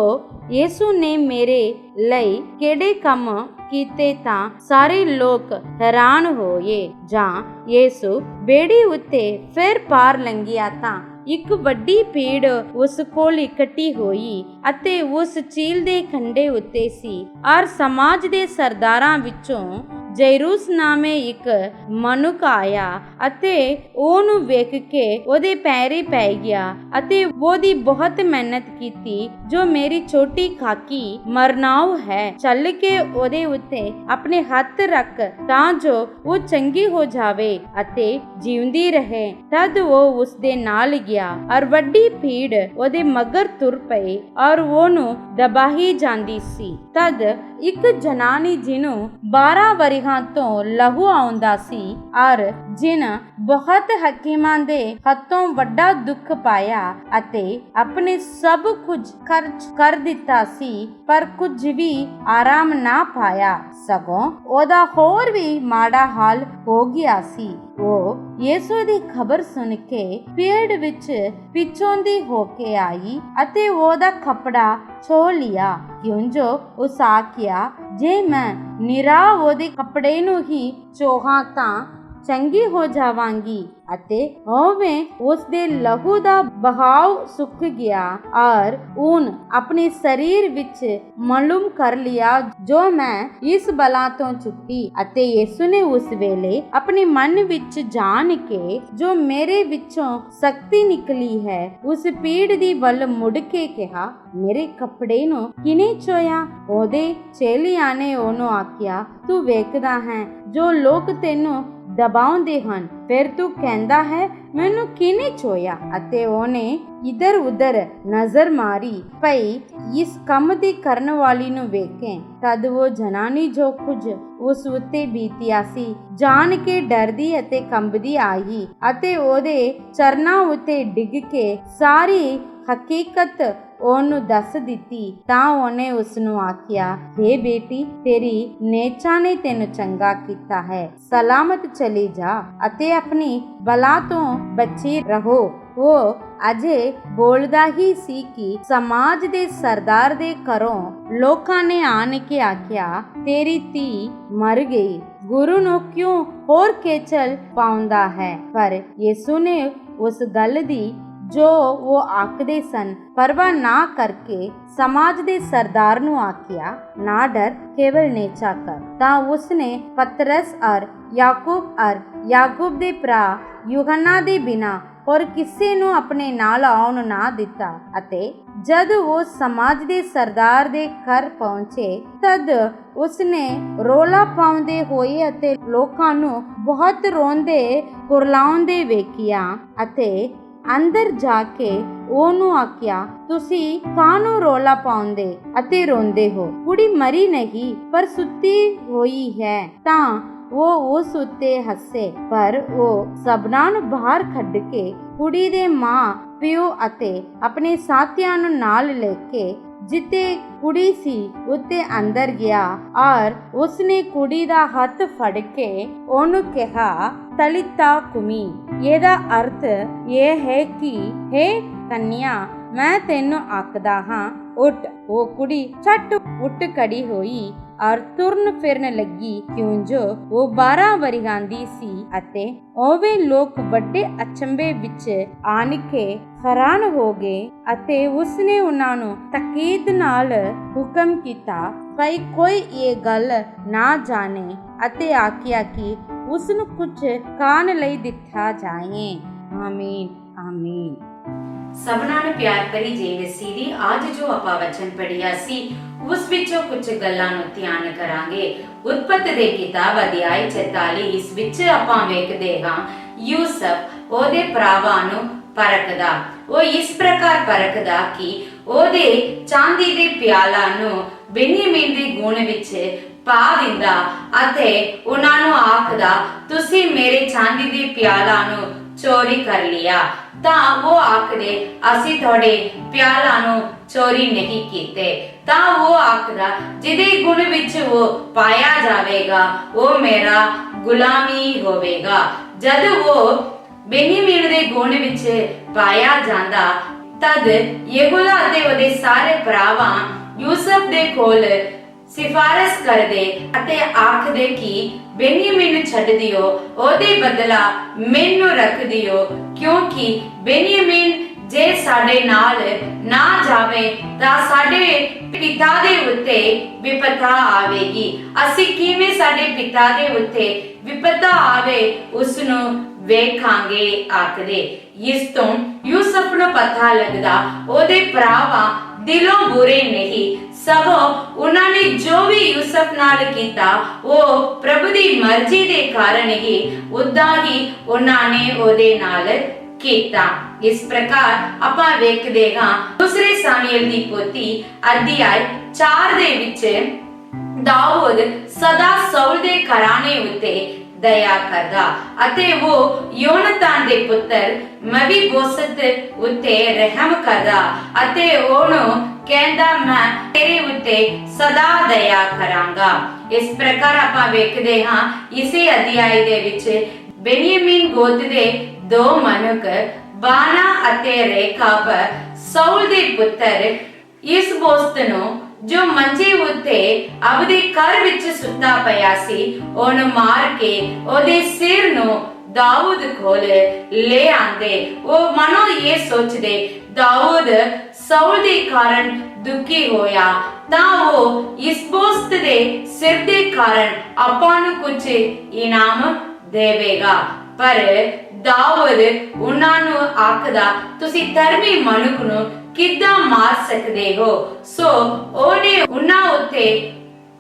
ਯਿਸੂ ਨੇ ਮੇਰੇ ਲਈ ਕਿਹੜੇ ਕੰਮ ਕੀਤੇ ਤਾਂ ਸਾਰੇ ਲੋਕ ਹੈਰਾਨ ਹੋਏ। ਜਾਂ ਯਿਸੂ ਬੇੜੀ ਉੱਤੇ ਫਿਰ ਪਾਰ ਲੰਘਿਆ ਤਾਂ ਇੱਕ ਵੱਡੀ ਭੀੜ ਉਸ ਕੋਲ ਇਕੱਠੀ ਹੋਈ ਅਤੇ ਉਸ ਝੀਲ ਦੇ ਕੰਢੇ ਉੱਤੇ ਸੀ। ਔਰ ਸਮਾਜ ਦੇ ਸਰਦਾਰਾਂ ਵਿੱਚੋਂ ਜੈਰੂਸ ਨਾਮੇ ਇੱਕ ਮਨੁੱਖ ਆਇਆ ਅਤੇ ਉਹਨੂੰ ਵੇਖ ਕੇ ਉਹਦੇ ਪੈਰੀ ਪੈ ਗਿਆ ਅਤੇ ਉਹਦੀ ਬਹੁਤ ਮਿਹਨਤ ਕੀਤੀ। ਜੋ ਮੇਰੀ ਛੋਟੀ ਕਾਕੀ ਮਰਨਾਉ ਹੈ, ਚੱਲ ਕੇ ਉਹਦੇ ਉੱਤੇ ਆਪਣੇ ਹੱਥ ਰੱਖ ਤਾਂ ਜੋ ਉਹ ਚੰਗੀ ਹੋ ਜਾਵੇ ਅਤੇ ਜਿਉਂਦੀ ਰਹੇ। ਤਦ ਉਹ ਉਸ ਦੇ ਨਾਲ ਗਿਆ ਔਰ ਵੱਡੀ ਭੀੜ ਉਹਦੇ ਮਗਰ ਤੁਰ ਪਈ ਔਰ ਉਹਨੂੰ ਦਬਾਹੀ ਜਾਂਦੀ ਸੀ। ਤਦ ਇੱਕ ਜਨਾਨੀ ਜਿਹਨੂੰ 12 ਵਰਿਆਂ ਤੋਂ ਲਹੂ ਆਉਂਦਾ ਸੀ ਔਰ ਜਿਨ ਬਹੁਤ ਹਕੀਮਾਂ ਦੇ ਹੱਥੋਂ ਵੱਡਾ ਦੁੱਖ ਪਾਇਆ ਅਤੇ ਆਪਣੇ ਸਭ ਕੁਝ ਖਰਚ ਕਰ ਦਿੱਤਾ ਸੀ, ਪਰ ਕੁਝ ਵੀ ਆਰਾਮ ਨਾ ਪਾਇਆ, ਸਗੋਂ ਉਹਦਾ ਹੋਰ ਵੀ ਮਾੜਾ ਹਾਲ ਹੋ ਗਿਆ ਸੀ। ਉਹ ਯਿਸੂ ਦੀ ਖਬਰ ਸੁਣ ਕੇ ਭੀੜ ਵਿੱਚ ਪਿੱਛੋਂ ਦੀ ਹੋ ਕੇ ਆਈ ਅਤੇ ਉਹਦਾ ਕੱਪੜਾ ਛੋ ਲਿਆ, ਕਿਉਂ ਜੋ ਉਸ ਆਖਿਆ, ਜੇ ਮੈਂ ਨਿਰਾ ਉਹਦੇ ਕੱਪੜੇ ਨੂੰ ਹੀ ਛੋਹਾਂ ਤਾਂ ਚੰਗੀ ਹੋ ਜਾਵਾਂਗੀ। ਅਤੇ ਉਵੇਂ ਉਸ ਦੇ ਲਹੂ ਦਾ ਬਹਾਵ ਸੁੱਕ ਗਿਆ ਔਰ ਉਹਨ ਆਪਣੇ ਸਰੀਰ ਵਿੱਚ ਮਾਲੂਮ ਕਰ ਲਿਆ ਜੋ ਮੈਂ ਇਸ ਬਲਾ ਤੋਂ ਛੁੱਟੀ। ਅਤੇ ਯਿਸੂ ਨੇ ਉਸ ਵੇਲੇ ਆਪਣੇ ਮਨ ਵਿੱਚ ਜਾਣ ਕੇ ਜੋ ਮੇਰੇ ਵਿੱਚੋਂ ਸ਼ਕਤੀ ਨਿਕਲੀ ਹੈ, ਉਸ ਭੀੜ ਦੀ ਵੱਲ ਮੁੜ ਕੇ ਕਿਹਾ, ਮੇਰੇ ਕੱਪੜੇ ਨੂੰ ਕਿਨੇ ਛੋਇਆ? ਉਹਦੇ ਚੇਲਿਆਂ ਨੇ ਉਹਨੂੰ ਆਖਿਆ, ਤੂੰ ਵੇਖਦਾ ਹੈ ਜੋ ਲੋਕ ਤੈਨੂੰ ਦਬਾਉਂਦੇ ਹਨ, ਫਿਰ ਤੂੰ ਕਹਿੰਦਾ ਹੈ ਮੈਨੂੰ ਕਿਨੇ ਛੋਇਆ? ਅਤੇ ਉਹਨੇ ਇਧਰ ਉਧਰ ਨਜ਼ਰ ਮਾਰੀ ਭਈ ਇਸ ਕੰਮ ਦੀ ਕਰਨ ਵਾਲੀ ਨੂੰ ਵੇਖੇ। ਤਦ ਉਹ ਜਨਾਨੀ ਜੋ ਕੁਝ ਉਸ ਉੱਤੇ ਬੀਤਿਆ ਸੀ ਜਾਣ ਕੇ ਡਰਦੀ ਅਤੇ ਕੰਬਦੀ ਆਈ ਅਤੇ ਉਹਦੇ ਚਰਨਾਂ ਉੱਤੇ ਡਿੱਗ ਕੇ ਸਾਰੀ ਹਕੀਕਤ ਉਹਨੂੰ ਦੱਸ ਦਿੱਤੀ। ਤਾਂ ਉਹਨੇ ਉਸ ਨੂੰ ਆਖਿਆ, ਹੇ ਬੇਟੀ, ਤੇਰੀ ਨੇਚਾ ਨੇ ਤੈਨੂੰ ਚੰਗਾ ਕੀਤਾ ਹੈ, ਸਲਾਮਤ ਚਲੀ ਜਾ ਅਤੇ ਆਪਣੀ ਬਲਾ ਤੋਂ ਬਚੀ ਰਹੋ। ਉਹ ਅਜੇ ਬੋਲਦਾ ਹੀ ਸੀ ਕਿ ਸਮਾਜ ਦੇ ਸਰਦਾਰ ਦੇ ਘਰੋਂ ਲੋਕਾਂ ਨੇ ਆਣ ਕੇ ਆਖਿਆ, ਤੇਰੀ ਧੀ ਮਰ ਗਈ, ਗੁਰੂ ਨੂੰ ਕਿਉਂ ਹੋਰ ਖੇਚਲ ਪਾਉਂਦਾ ਹੈ? ਪਰ ਯਿਸੂ ਨੇ ਉਸ ਗੱਲ ਦੀ ਜੋ ਉਹ ਆਖਦੇ ਸਨ ਪਰਵਾਹ ਨਾ ਕਰਕੇ ਸਮਾਜ ਦੇ ਸਰਦਾਰ ਨੂੰ ਆਖਿਆ, ਨਾ ਡਰ, ਕੇਵਲ ਨੇਚਾ ਕਰ। ਤਾਂ ਉਸਨੇ ਪਤਰਸ ਔਰ ਯਾਕੂਬ ਦੇ ਭਰਾ ਯੂਹੰਨਾ ਦੇ ਬਿਨਾ ਹੋਰ ਕਿਸੇ ਨੂੰ ਆਪਣੇ ਨਾਲ ਆਉਣ ਨਾ ਦਿੱਤਾ। ਅਤੇ ਜਦ ਉਹ ਸਮਾਜ ਦੇ ਸਰਦਾਰ ਦੇ ਘਰ ਪਹੁੰਚੇ ਤਦ ਉਸਨੇ ਰੋਲਾ ਪਾਉਂਦੇ ਹੋਏ ਅਤੇ ਲੋਕਾਂ ਨੂੰ ਬਹੁਤ ਰੋਂਦੇ ਕੁਰਲਾਉਂਦੇ ਵੇਖਿਆ ਅਤੇ ਅੰਦਰ ਜਾ ਕੇ ਉਹਨੂੰ ਆਖਿਆ, ਤੁਸੀਂ ਕਾਹਨੂੰ ਰੋਲਾ ਪਾਉਂਦੇ ਅਤੇ ਰੋਂਦੇ ਹੋ? ਕੁੜੀ ਮਰੀ ਨਹੀਂ ਪਰ ਸੁੱਤੀ ਹੋਈ ਹੈ। ਤਾਂ ਉਹ ਉਸ ਉੱਤੇ ਹੱਸੇ, ਪਰ ਉਹ ਸਭਨਾਂ ਨੂੰ ਬਾਹਰ ਕੱਢ ਕੇ ਕੁੜੀ ਦੇ ਮਾਂ ਪਿਓ ਅਤੇ ਆਪਣੇ ਸਾਥੀਆਂ ਨੂੰ ਨਾਲ ਲੈ ਕੇ ਜਿੱਤੇ ਕੁੜੀ ਸੀ ਉੱਤੇ ਅੰਦਰ ਗਿਆ ਔਰ ਉਸਨੇ ਕੁੜੀ ਦਾ ਹੱਥ ਫੜ ਕੇ ਉਹਨੂੰ ਕਿਹਾ, ਤਲਿਤਾ ਕੁਮੀ। ਇਹਦਾ ਅਰਥ ਇਹ ਹੈ ਕਿ ਹੇ ਕੰਨਿਆ, ਮੈਂ ਤੈਨੂੰ ਆਖਦਾ ਹਾਂ, ਉੱਠ। ਉਹ ਕੁੜੀ ਝੱਟ ਉੱਠ ਖੜੀ ਹੋਈ ਔਰ ਤੁਰਨ ਫਿਰਨ ਲੱਗੀ, ਕਿਉਂ ਜੋ ਉਹ 12 ਵਰਿਆਂ ਦੀ ਸੀ। ਅਤੇ ਉਵੇਂ ਲੋਕ ਵੱਡੇ ਅਚੰਭੇ ਵਿੱਚ ਆਣ ਕੇ ਹੈਰਾਨ ਹੋ ਗਏ ਅਤੇ ਉਸਨੇ ਉਹਨਾਂ ਨੂੰ ਤਾਕੀਦ ਨਾਲ ਹੁਕਮ ਕੀਤਾ ਭਈ ਕੋਈ ਇਹ ਗੱਲ ਨਾ ਜਾਣੇ ਅਤੇ ਆਖਿਆ ਕਿ ਉਸ ਨੂੰ ਕੁਝ ਖਾਣ ਲਈ ਦਿੱਤਾ ਜਾਏ। ਆਮੀਨ ਆਮੀਨ। ਸਭਨਾਂ ਨੂੰ ਪਿਆਰ ਭਰੀ ਜੈ ਮਸੀਹ ਦੀ ਅੱਜ ਜੋ ਆਪਾਂ ਵਚਨ ਪੜ੍ਹਿਆ ਸੀ ਉਸ ਵਿੱਚੋਂ ਕੁਝ ਗੱਲਾਂ ਨੂੰ ਧਿਆਨ ਕਰਾਂਗੇ। ਉਤਪਤ ਦੇ ਕਿਤਾਬ ਅਧਿਆਇ 44 ਇਸ ਵਿੱਚ ਆਪਾਂ ਵੇਖਦੇ ਹਾਂ ਯੂਸਫ ਉਹਦੇ ਭਰਾਵਾਂ ਨੂੰ ਪਰਖਦਾ। ਉਹ ਇਸ ਪ੍ਰਕਾਰ ਪਰਖਦਾ ਕਿ ਉਹਦੇ ਚਾਂਦੀ ਦੇ ਪਿਆਲਾ ਨੂੰ ਬੈਨਯਾਮੀਨ ਦੇ ਗੁਣ ਵਿੱਚ ਪਾ ਦਿੰਦਾ ਅਤੇ ਉਹਨਾਂ ਨੂੰ ਆਖਦਾ, ਤੁਸੀਂ ਮੇਰੇ ਚਾਂਦੀ ਦੇ ਪਿਆਲਾ ਨੂੰ ਚੋਰੀ ਕਰ ਲਿਆ। ਤਾਂ ਉਹ ਆਖਦੇ, ਅਸੀਂ ਤੁਹਾਡੇ ਪਿਆਲਾ ਨੂੰ ਚੋਰੀ ਨਹੀਂ ਕੀਤੇ। ਤਾਂ ਉਹ ਆਖਦਾ, ਜਿਹਦੇ ਗੁਣ ਵਿੱਚ ਉਹ ਪਾਇਆ ਜਾਵੇਗਾ ਉਹ ਮੇਰਾ ਗੁਲਾਮੀ ਹੋਵੇਗਾ। ਜਦ ਉਹ ਬੈਨਯਾਮੀਨ ਦੇ ਗੁਣ ਵਿੱਚ ਪਾਇਆ ਜਾਂਦਾ। ਤਦ ਯਹੂਦਾ ਅਤੇ ਉਹਦੇ ਸਾਰੇ ਭਰਾਵਾਂ ਯੂਸਫ ਦੇ ਕੋਲ ਸਿਫਾਰਿਸ਼ ਕਰਦੇ ਅਤੇ ਆਖਦੇ ਕਿ ਬੇਨਿਯਮੀਨ ਛੱਡ ਦਿਓ, ਉਹਦੇ ਬਦਲਾ ਮੈਨੂੰ ਰੱਖ ਦਿਓ, ਕਿਉਂਕਿ ਬੇਨਿਯਮੀਨ ਜੇ ਸਾਡੇ ਨਾਲ ਨਾ ਜਾਵੇ ਤਾਂ ਸਾਡੇ ਪਿਤਾ ਦੇ ਉੱਤੇ ਵਿਪਤਾ ਆਵੇਗੀ। ਅਸੀਂ ਕਿਵੇਂ ਸਾਡੇ ਪਿਤਾ ਦੇ ਉੱਤੇ ਵਿਪਤਾ ਆਵੇ ਉਸ ਨੂੰ ਵੇਖਾਂਗੇ ਆਖਦੇ। ਇਸ ਤੋਂ ਯੂਸਫ ਨੂੰ ਪਤਾ ਲੱਗਦਾ ਉਹਦੇ ਭਰਾਵਾਂ ਦਿਲੋਂ ਬੁਰੇ ਨਹੀਂ, ਸਗੋਂ ਉਹਨਾਂ ਨੇ ਜੋ ਵੀ ਯੂਸਫ ਨਾਲ ਕੀਤਾ ਉਹ ਪ੍ਰਭੂ ਦੀ ਮਰਜ਼ੀ ਦੇ ਕਾਰਨ ਹੀ ਉਦਾਂ ਹੀ ਉਹਨਾਂ ਨੇ ਉਹਦੇ ਨਾਲ ਕੀਤਾ। ਇਸ ਪ੍ਰਕਾਰ ਆਪਾਂ ਵੇਖਦੇ ਹਾਂ ਦੂਸਰੇ ਸਾਮੂਏਲ ਦੀ ਪੋਥੀ ਅਧਿਆਇ 4 ਦੇ ਵਿੱਚ ਦਾਊਦ ਸਦਾ ਸਾਊਲ ਦੇ ਘਰਾਣੇ ਉੱਤੇ ਦਇਆ ਕਰਦਾ ਅਤੇ ਉਹ ਯੋਨਤਾਨ ਦੇ ਪੁੱਤਰ ਮਵੀਬੋਸਤ ਉੱਤੇ ਰਹਿਮ ਕਰਦਾ ਅਤੇ ਉਹਨੂੰ ਕਹਿੰਦਾ ਮੈਂ ਤੇਰੇ ਉੱਤੇ ਸਦਾ ਦਇਆ ਕਰਾਂਗਾ। ਇਸ ਪ੍ਰਕਾਰ ਆਪਾਂ ਵੇਖਦੇ ਹਾਂ ਇਸੇ ਅਧਿਆਇ ਦੇ ਵਿੱਚ ਬੇਨਿਯਮੀਨ ਗੋਤ ਦੇ ਦੋ ਮਨੁੱਖ ਬਾਨਾ ਅਤੇ ਰੇਖਾਬ ਸਾਊਲ ਦੇ ਪੁੱਤਰ ਇਸ ਬੋਸਤ ਨੂੰ ਜੋ ਮੰਜੇ ਉੱਤੇ ਆਪਦੇ ਘਰ ਵਿੱਚ ਸੁੱਤਾ ਪਿਆ ਸੀ ਉਹਨੂੰ ਮਾਰ ਕੇ ਉਹਦੇ ਸਿਰ ਨੂੰ ਦਾਊਦ ਕੋਲ ਲੈ ਆਂਦੇ। ਉਹ ਮਨੋਂ ਇਹ ਸੋਚਦੇ ਦਾਊਦ ਸਾਊਲ ਦੇ ਕਾਰਨ ਦੁਖੀ ਹੋਇਆ ਤਾਂ ਉਹ ਇਸ ਬੋਸਤ ਦੇ ਸਿਰ ਦੇ ਕਾਰਨ ਆਪਾਂ ਨੂੰ ਕੁਝ ਇਨਾਮ ਦੇਵੇਗਾ। ਪਰ ਦਾਊਦ ਉਹਨਾਂ ਨੂੰ ਆਖਦਾ ਤੁਸੀਂ ਧਰਮੀ ਮਨੁੱਖ ਨੂੰ ਕਿੱਦਾਂ ਮਾਰ ਸਕਦੇ ਹੋ। ਸੋ ਉਹਨੇ ਉਹਨਾਂ ਉੱਤੇ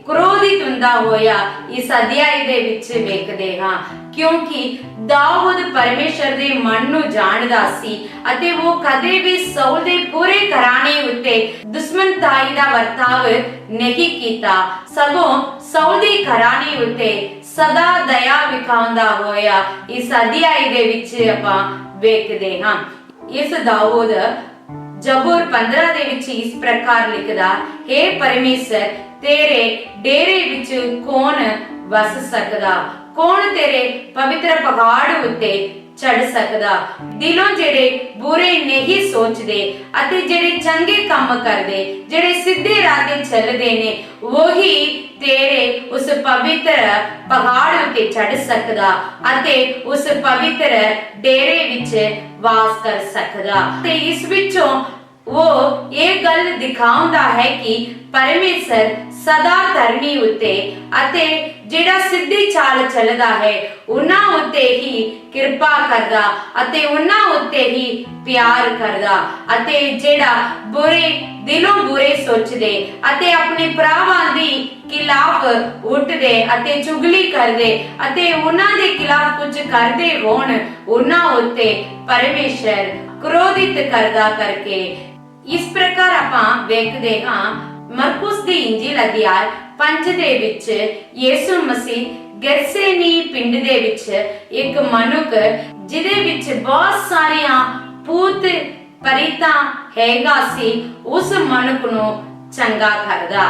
ਕ੍ਰੋਧਿਤ ਹੁੰਦਾ ਹੋਇਆ ਇਸ ਅਧਿਆਇ ਦੇ ਵਿੱਚ ਵੇਖਦੇ ਹਾਂ, ਕਿਉਂਕਿ ਦਾਊਦ ਪਰਮੇਸ਼ਰ ਦੇ ਮਨ ਨੂੰ ਜਾਣਦਾ ਸੀ ਅਤੇ ਉਹ ਕਦੇ ਵੀ ਸਾਊਲ ਦੇ ਪੂਰੇ ਘਰਾਣੇ ਉੱਤੇ ਦੁਸ਼ਮਣਤਾਈ ਦਾ ਵਰਤਾਵ ਨਹੀਂ ਕੀਤਾ, ਸਗੋਂ ਸਾਊਲ ਦੇ ਘਰਾਣੇ ਉੱਤੇ ਸਦਾ ਦਇਆ ਵਿਖਾਉਂਦਾ ਹੋਇਆ ਇਸ ਅਧਿਆਇ ਦੇ ਵਿੱਚ ਆਪਾਂ ਵੇਖਦੇ ਹਾਂ। ਇਸ ਦਾਊਦ ਜਬੂਰ 15 ਦੇ ਵਿੱਚ ਇਸ ਪ੍ਰਕਾਰ ਲਿਖਦਾ, हे ਪਰਮੇਸ਼ਰ ਤੇਰੇ ਡੇਰੇ ਵਿੱਚ ਕੌਣ ਵਸ ਸਕਦਾ, ਕੌਣ ਤੇਰੇ ਪਵਿੱਤਰ ਪਹਾੜ ਉੱਤੇ ਚੜ ਸਕਦਾ। ਦਿਲੋਂ ਜਿਹੜੇ ਬੁਰੇ ਨਹੀਂ ਸੋਚਦੇ ਅਤੇ ਜਿਹੜੇ ਚੰਗੇ ਕੰਮ ਕਰਦੇ, ਜਿਹੜੇ ਸਿੱਧੇ ਰਾਹ ਤੇ ਚੱਲਦੇ ਨੇ, ਉਹੀ ਤੇਰੇ ਉਸ ਪਵਿੱਤਰ ਪਹਾੜ ਉੱਤੇ ਚੜ ਸਕਦਾ ਅਤੇ ਉਸ ਪਵਿੱਤਰ ਡੇਰੇ ਵਿੱਚ ਵਾਸ ਕਰ ਸਕਦਾ। ਤੇ ਇਸ ਵਿੱਚੋਂ ਉਹ ਇਹ ਗੱਲ ਦਿਖਾਉਂਦਾ ਹੈ ਕਿ ਪਰਮੇਸ਼ਰ ਸਦਾ ਧਰਮੀ ਉੱਤੇ ਅਤੇ ਜਿਹੜਾ ਸਿੱਧੀ ਚਾਲ ਚੱਲਦਾ ਹੈ ਉਹਨਾਂ ਉੱਤੇ ਹੀ ਕਿਰਪਾ ਕਰਦਾ ਅਤੇ ਉਹਨਾਂ ਉੱਤੇ ਹੀ ਪਿਆਰ ਕਰਦਾ, ਅਤੇ ਜਿਹੜਾ ਬੁਰੇ ਦਿਲੋਂ ਬੁਰੇ ਸੋਚਦੇ ਅਤੇ ਆਪਣੇ ਭਰਾਵਾਂ ਦੀ ਖਿਲਾਫ ਉੱਠਦੇ ਅਤੇ ਚੁਗਲੀ ਕਰਦੇ ਅਤੇ ਉਹਨਾਂ ਦੇ ਖਿਲਾਫ ਕੁਝ ਕਰਦੇ ਹੋਣ ਉਹਨਾਂ ਉੱਤੇ ਪਰਮੇਸ਼ਰ ਕ੍ਰੋਧਿਤ ਕਰਦਾ ਕਰਕੇ। ਇਸ ਪ੍ਰਕਾਰ ਆਪਾਂ ਵੇਖਦੇ ਹਾਂ ਮਰਕੁਸ ਦੀ ਇੰਜੀਲ ਅਧਿਆਇ 5 ਦੇ ਵਿੱਚ ਯਿਸੂ ਮਸੀਹ ਗੈਤਸੇਮਨੀ ਪਿੰਡ ਦੇ ਵਿੱਚ ਇੱਕ ਮਨੁੱਖ ਜਿਹਦੇ ਵਿੱਚ ਬਹੁਤ ਸਾਰੀਆਂ ਭੂਤ ਪਰੀਤਾਂ ਹੈਗਾ ਸੀ ਉਸ ਮਨੁੱਖ ਨੂੰ ਚੰਗਾ ਕਰਦਾ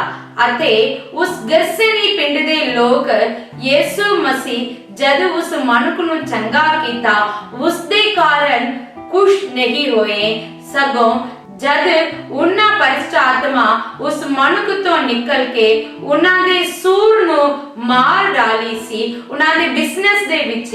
ਅਤੇ ਉਸ ਗੈਤਸੇਮਨੀ ਪਿੰਡ ਦੇ ਲੋਕ ਯਿਸੂ ਮਸੀਹ ਜਦ ਉਸ ਮਨੁੱਖ ਨੂੰ ਚੰਗਾ ਕੀਤਾ ਉਸ ਦੇ ਕਾਰਨ ਖੁਸ਼ ਨਹੀਂ ਹੋਏ, ਸਗੋਂ ਜਦ ਉਹਨਾਂ ਪਰਿਸ਼ਟ ਆਤਮਾ ਉਸ ਮਨੁੱਖ ਤੋਂ ਨਿਕਲ ਕੇ ਉਹਨਾਂ ਦੇ ਸੂਰ ਨੂੰ ਮਾਰ ਡਾਲੀ ਸੀ, ਉਹਨਾਂ ਦੇ ਬਿਜ਼ਨਸ ਦੇ ਵਿੱਚ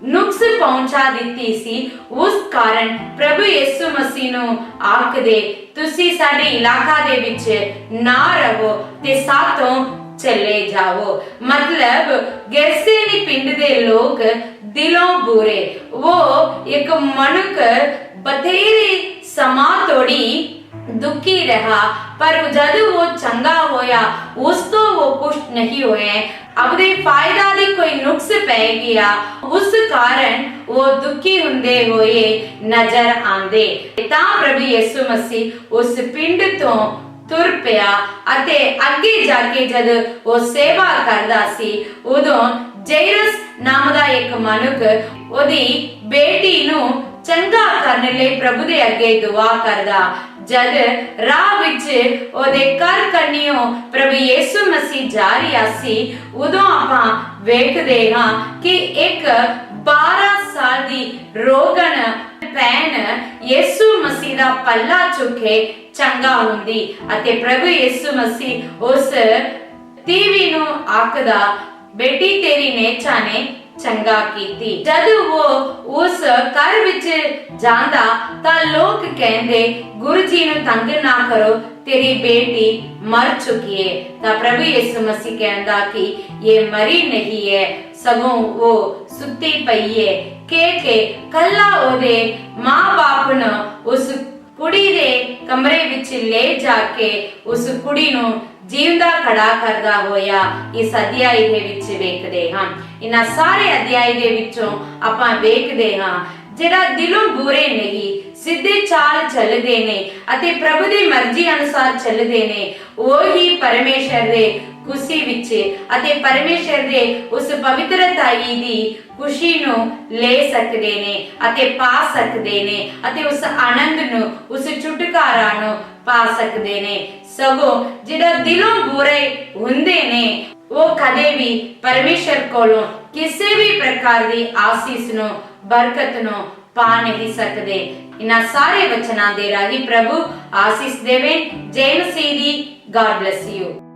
ਨੁਕਸ ਪਹੁੰਚਾ ਦਿੱਤੀ ਸੀ, ਉਸ ਕਾਰਨ ਪ੍ਰਭੂ ਯਿਸੂ ਮਸੀਹ ਨੂੰ ਆਖਦੇ ਤੁਸੀਂ ਸਾਡੇ ਇਲਾਕਾ ਦੇ ਵਿੱਚ ਨਾ ਰਹੋ ਤੇ ਸਾਥੋਂ ਚਲੇ ਜਾਓ। ਮਤਲਬ ਗੈਤਸੇਮਨੀ ਪਿੰਡ ਦੇ ਲੋਕ ਦਿਲੋਂ ਬੁਰੇ, ਉਹ ਇੱਕ ਮਨੁੱਖ ਬਥੇਰੇ ਸਮਾਂ ਤੋੜੀ ਦੁਖੀ ਰਹਾ, ਪਰ ਜਦ ਉਹ ਚੰਗਾ ਹੋਇਆ ਉਸ ਤੋਂ ਉਹ ਖੁਸ਼ ਨਹੀਂ ਹੋਏ, ਆਪਣੇ ਫਾਇਦਾ ਦੀ ਕੋਈ ਨੁਕਸ ਪੈ ਗਿਆ, ਉਸ ਕਾਰਨ ਉਹ ਦੁਖੀ ਹੁੰਦੇ ਹੋਏ ਨਜ਼ਰ ਆਂਦੇ। ਤਾਂ ਪ੍ਰਭੂ ਯਿਸੂ ਮਸੀਹ ਉਸ ਪਿੰਡ ਤੋਂ ਤੁਰ ਪਿਆ ਅਤੇ ਅੱਗੇ ਜਾ ਕੇ ਜਦ ਉਹ ਸੇਵਾ ਕਰਦਾ ਸੀ ਉਦੋਂ ਜੈਰਸ ਨਾਮ ਦਾ ਇੱਕ ਮਨੁੱਖ ਉਹਦੀ ਬੇਟੀ ਨੂੰ ਚੰਗਾ ਕਰਨ ਲਈ ਪ੍ਰਭੂ ਦੇ ਅੱਗੇ ਦੁਆ ਕਰਦਾ। ਜਦ ਰਾਹ ਵਿੱਚ ਉਹਦੇ ਘਰ ਕੰਨਿਓ ਪ੍ਰਭੂ ਯਿਸੂ ਮਸੀਹ ਜਾ ਰਿਹਾ ਸੀ ਉਦੋਂ ਆਪਾਂ ਵੇਖਦੇ ਹਾਂ ਕਿ ਇੱਕ 12 ਸਾਲ ਦੀ ਰੋਗਣ ਭੈਣ ਯਿਸੂ ਮਸੀਹ ਦਾ ਪੱਲਾ ਚੁੱਕੇ ਚੰਗਾ ਹੁੰਦੀ ਅਤੇ ਪ੍ਰਭੂ ਯਿਸੂ ਮਸੀਹ ਉਸ ਤੀਵੀ ਨੂੰ ਆਖਦਾ, ਬੇਟੀ ਤੇਰੀ ਨੇਚਾ ਨੇ ਚੰਗਾ ਕੀਤੀ। ਜਦ ਉਹ ਉਸ ਘਰ ਵਿੱਚ ਜਾਂਦਾ ਤਾਂ ਲੋਕ ਕਹਿੰਦੇ, ਗੁਰੂ ਜੀ ਨੂੰ ਤੰਗ ਨਾ ਕਰੋ, ਤੇਰੀ ਬੇਟੀ ਮਰ ਚੁੱਕੀ ਹੈ। ਤਾਂ ਪ੍ਰਭੂ ਯਿਸੂ ਮਸੀਹ ਕਹਿੰਦਾ ਕਿ ਇਹ ਮਰੀ ਨਹੀਂ ਹੈ, ਸਗੋਂ ਉਹ ਸੁੱਤੀ ਪਈ ਹੈ। ਕਿ ਕੱਲਾ ਉਹਦੇ ਮਾਂ-ਬਾਪ ਨੂੰ ਉਸ ਕੁੜੀ ਦੇ ਕਮਰੇ ਵਿੱਚ ਲੈ ਜਾ ਕੇ ਉਸ ਕੁੜੀ ਨੂੰ ਜੀਵਦਾ ਖੜਾ ਕਰਦਾ ਹੋਇਆ ਇਸ ਅਧਿਆਇ ਦੇ ਵਿੱਚ ਵੇਖਦੇ ਹਾਂ। ਇਹਨਾਂ ਸਾਰੇ ਅਧਿਆਇ ਦੇ ਵਿੱਚੋਂ ਆਪਾਂ ਵੇਖਦੇ ਹਾਂ ਜਿਹੜਾ ਦਿਲੋਂ ਬੁਰੇ ਨਹੀਂ, ਸਿੱਧੇ ਚਾਲ ਚੱਲਦੇ ਨੇ ਅਤੇ ਪ੍ਰਭੂ ਦੀ ਮਰਜ਼ੀ ਅਨੁਸਾਰ ਚੱਲਦੇ ਨੇ, ਉਹੀ ਪਰਮੇਸ਼ਰ ਦੇ ਖੁਸ਼ੀ ਵਿੱਚ ਅਤੇ ਪਰਮੇਸ਼ਰ ਦੇ ਉਸ ਪਵਿੱਤਰਤਾਈ ਦੀ ਖੁਸ਼ੀ ਨੂੰ ਲੈ ਸਕਦੇ ਨੇ ਅਤੇ ਪਾ ਸਕਦੇ ਨੇ ਅਤੇ ਉਸ ਆਨੰਦ ਨੂੰ, ਉਸ ਛੁਟਕਾਰਾ ਨੂੰ ਪਾ ਸਕਦੇ ਨੇ। ਸਗੋਂ ਜਿਹੜਾ ਦਿਲੋਂ ਬੁਰੇ ਹੁੰਦੇ ਨੇ ਉਹ ਕਦੇ ਵੀ ਪਰਮੇਸ਼ਰ ਕੋਲੋਂ ਕਿਸੇ ਵੀ ਪ੍ਰਕਾਰ ਦੀ ਆਸੀਸ ਨੂੰ, ਬਰਕਤ ਨੂੰ ਪਾ ਨਹੀਂ ਸਕਦੇ। ਇਹਨਾਂ ਸਾਰੇ ਵਚਨਾਂ ਦੇ ਰਾਹੀਂ ਪ੍ਰਭੂ ਆਸੀਸ ਦੇਵੇ। ਜੈ ਮਸੀਹ ਦੀ। God bless you।